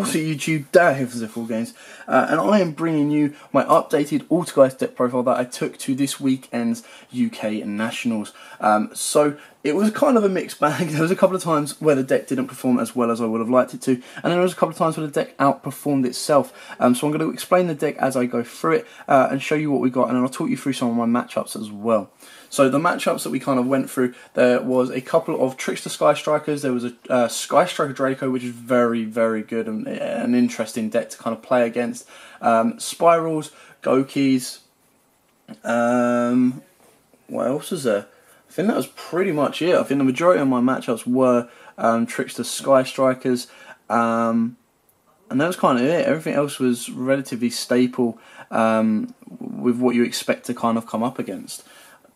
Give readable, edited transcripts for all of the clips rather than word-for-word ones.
What's up YouTube, Dad here for wargames, and I am bringing you my updated Altergeist deck profile that I took to this weekend's UK Nationals. So it was kind of a mixed bag. There was a couple of times where the deck didn't perform as well as I would have liked it to, and then there was a couple of times where the deck outperformed itself. So I'm going to explain the deck as I go through it and show you what we got, and then I'll talk you through some of my matchups as well. So the matchups that we kind of went through, there was a couple of Trickster Sky Strikers, there was a Sky Striker Draco, which is very, very good and an interesting deck to kind of play against. Spirals, Gokis, what else was there? I think that was pretty much it. I think the majority of my matchups were Trickster Sky Strikers, and that was kind of it. Everything else was relatively staple with what you expect to kind of come up against.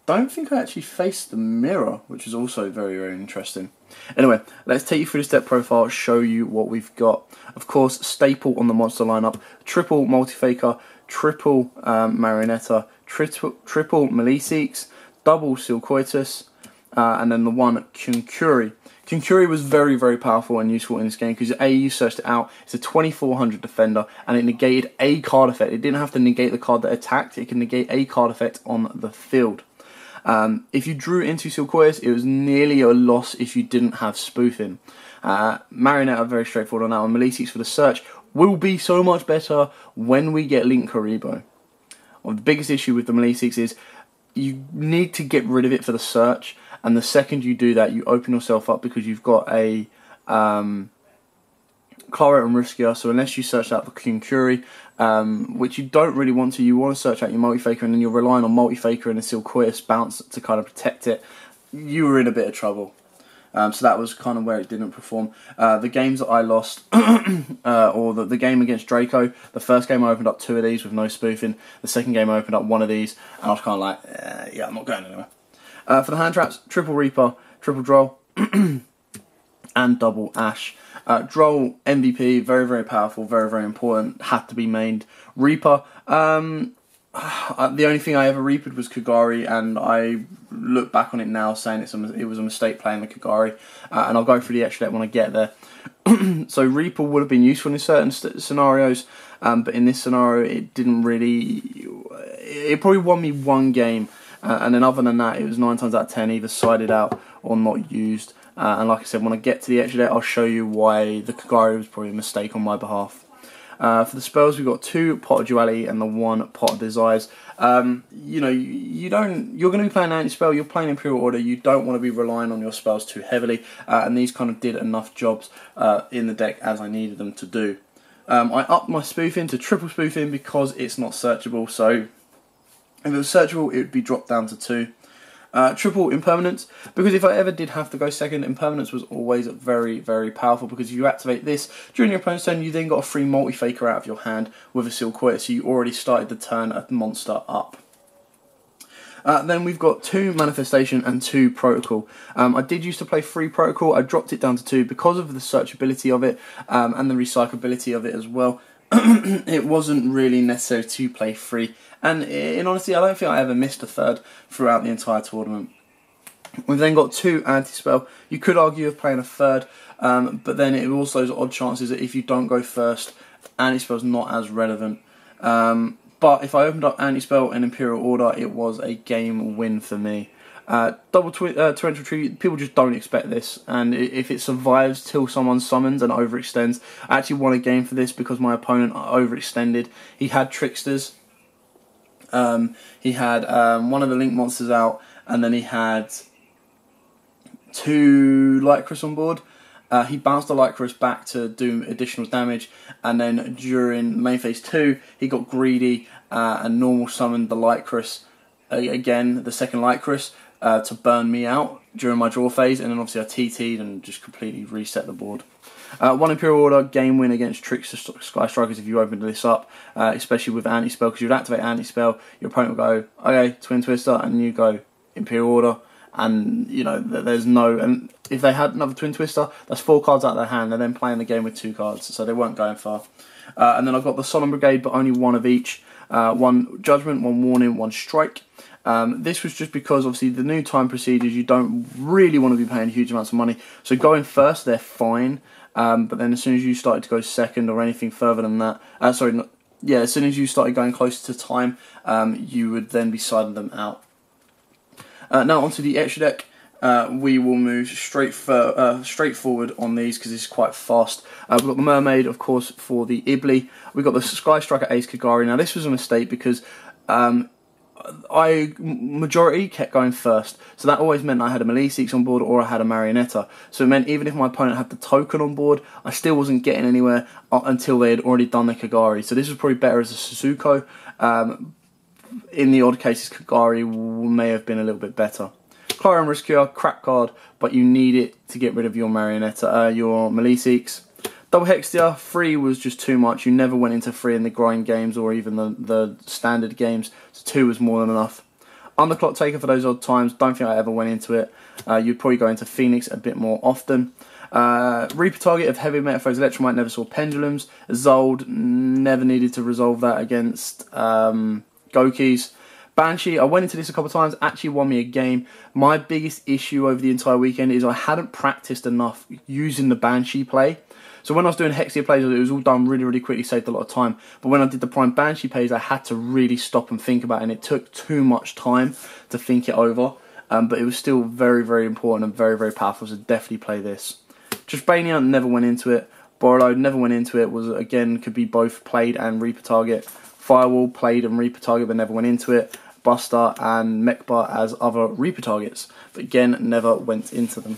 Don't think I actually faced the mirror, which is also very, very interesting. Anyway, let's take you through this deck profile, show you what we've got. Of course, staple on the monster lineup, triple Multifaker, triple Marionetta, triple Maleseeks, double Silcoitus, and then the one Kunkuri. Kunkuri was very, very powerful and useful in this game because A, you searched it out, it's a 2400 defender, and it negated a card effect. It didn't have to negate the card that attacked, it can negate a card effect on the field. If you drew into Silcoitus, it was nearly a loss if you didn't have spoofing. Marionette are very straightforward on that one. Maleseeks for the search will be so much better when we get Link Karibo. Well, the biggest issue with the Maleseeks is you need to get rid of it for the search, and the second you do that, you open yourself up because you've got a Claret and Riskier, so unless you search out the Kunkuri, which you don't really want to, you want to search out your Multifaker, and then you're relying on Multifaker and a Silcoitus bounce to kind of protect it, you were in a bit of trouble. So that was kind of where it didn't perform. The games that I lost, or the game against Draco, the first game I opened up 2 of these with no spoofing, the second game I opened up 1 of these, and I was kind of like, yeah, I'm not going anywhere. For the hand traps, triple Reaper, triple Droll, and double Ash. Droll, MVP, very, very powerful, very, very important, had to be mained. Reaper, the only thing I ever Reapered was Kagari, and I look back on it now saying it was a mistake playing the Kagari, and I'll go through the extra deck when I get there. So Reaper would have been useful in certain scenarios, but in this scenario it didn't really, it probably won me 1 game, and then other than that it was 9 times out of 10 either sided out or not used. And like I said, when I get to the extra deck, I'll show you why the Kagari was probably a mistake on my behalf. For the spells, we've got 2 Pot of Duality and the 1 Pot of Desires. You know, you're going to be playing anti-spell, you're playing Imperial Order, you don't want to be relying on your spells too heavily, and these kind of did enough jobs in the deck as I needed them to do. I upped my spoofing to triple spoofing because it's not searchable, so if it was searchable, it would be dropped down to 2. Triple Impermanence, because if I ever did have to go second, Impermanence was always very, very powerful, because if you activate this during your opponent's turn, you then got a free Multifaker out of your hand with a Silcoitus, so you already started the turn a monster up. Then we've got 2 Manifestation and 2 Protocol. I did used to play 3 Protocol, I dropped it down to 2 because of the searchability of it and the recyclability of it as well. It wasn't really necessary to play 3, and in honesty I don't think I ever missed a 3rd throughout the entire tournament. We've then got 2 anti-spell. You could argue of playing a 3rd, but then it also has odd chances that if you don't go first, anti-spell's not as relevant. But if I opened up anti-spell and Imperial Order, it was a game win for me. Double Torrential Tree, people just don't expect this, and if it survives till someone summons and overextends, I actually won a game for this because my opponent overextended. He had Tricksters, he had one of the Link monsters out, and then he had 2 Lycris on board. He bounced the Lycris back to do additional damage, and then during main phase 2, he got greedy and normal summoned the Lycris, again, the second Lycris, to burn me out during my draw phase, and then obviously I TT'd and just completely reset the board. 1 Imperial Order, game win against Trickster Sky Strikers if you opened this up, especially with anti-spell, because you would activate anti-spell, your opponent will go, okay, Twin Twister, and you go Imperial Order, and you know, there's no, and if they had another Twin Twister, that's 4 cards out of their hand, they're then playing the game with 2 cards, so they weren't going far. And then I've got the Solemn Brigade, but only 1 of each, 1 Judgment, 1 Warning, 1 Strike. This was just because obviously the new time procedures, you don't really want to be paying huge amounts of money, so going first they're fine, but then as soon as you started to go second or anything further than that, as soon as you started going closer to time, you would then be siding them out. Now onto the extra deck. We will move straight forward on these because this is quite fast. We've got the Mermaid, of course, for the Ibli. We've got the Sky Striker Ace Kagari. Now this was a mistake because majority kept going first, so that always meant I had a Melisix on board or I had a Marionetta. So it meant even if my opponent had the token on board, I still wasn't getting anywhere until they had already done their Kagari. So this was probably better as a Suzuko. In the odd cases, Kagari may have been a little bit better. Clarion Rescuer, crap card, but you need it to get rid of your Marionetta, your Melisix. Double Hextia, 3 was just too much. You never went into 3 in the grind games or even the standard games, so 2 was more than enough. Underclock Taker for those odd times, don't think I ever went into it. You'd probably go into Phoenix a bit more often. Reaper Target of Heavy Metaphors, Electromite, never saw Pendulums. Zold, never needed to resolve that against Gokis. Banshee, I went into this a couple of times, actually won me a game. My biggest issue over the entire weekend is I hadn't practiced enough using the Banshee play. So when I was doing Hexia plays, it was all done really, really quickly, saved a lot of time. But when I did the Prime Banshee plays, I had to really stop and think about it, and it took too much time to think it over. But it was still very, very important and very, very powerful, so definitely play this. Justbania, never went into it. Borreload, never went into it, was again, could be both played and Reaper Target. Firewall, played and Reaper Target, but never went into it. Buster and Mechbar as other Reaper targets, but again, never went into them.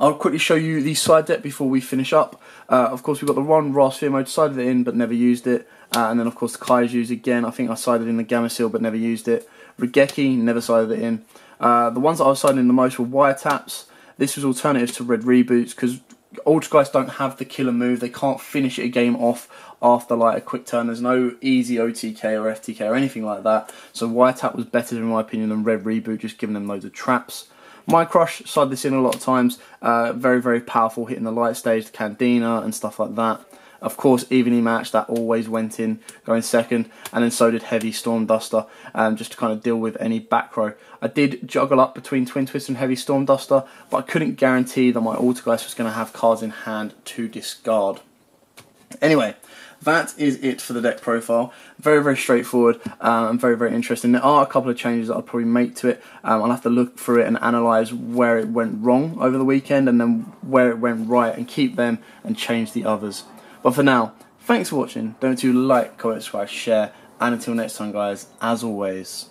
I'll quickly show you the side deck before we finish up. Of course, we've got the Ron Ross Fear Mode, sided it in but never used it. And then, of course, the Kaiju's again. I think I sided in the Gamma-Seal but never used it. Regeki, never sided it in. The ones that I was siding in the most were Wiretaps. This was alternatives to Red Reboots because Altergeist don't have the killer move. They can't finish a game off after like a quick turn. There's no easy OTK or FTK or anything like that. So Wiretap was better in my opinion than Red Reboot, just giving them loads of traps. My Crush, side this in a lot of times. Very, very powerful, hitting the light stage, the Candina and stuff like that. Of course, evenly matched, that always went in, going second, and then so did Heavy Storm Duster, just to kind of deal with any back row. I did juggle up between Twin Twist and Heavy Storm Duster, but I couldn't guarantee that my Altergeist was going to have cards in hand to discard. Anyway, that is it for the deck profile. Very, very straightforward and very, very interesting. There are a couple of changes that I'll probably make to it. I'll have to look through it and analyse where it went wrong over the weekend and then where it went right and keep them and change the others. But for now, thanks for watching. Don't forget to like, comment, subscribe, share, and until next time guys, as always,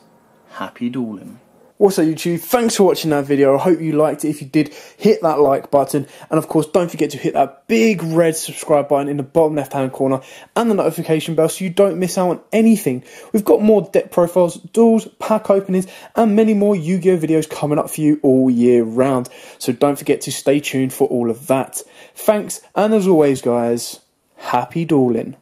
happy dueling. Also YouTube, thanks for watching that video. I hope you liked it. If you did, hit that like button. And of course, don't forget to hit that big red subscribe button in the bottom left hand corner and the notification bell so you don't miss out on anything. We've got more deck profiles, duels, pack openings, and many more Yu-Gi-Oh videos coming up for you all year round. So don't forget to stay tuned for all of that. Thanks, and as always guys, happy dueling.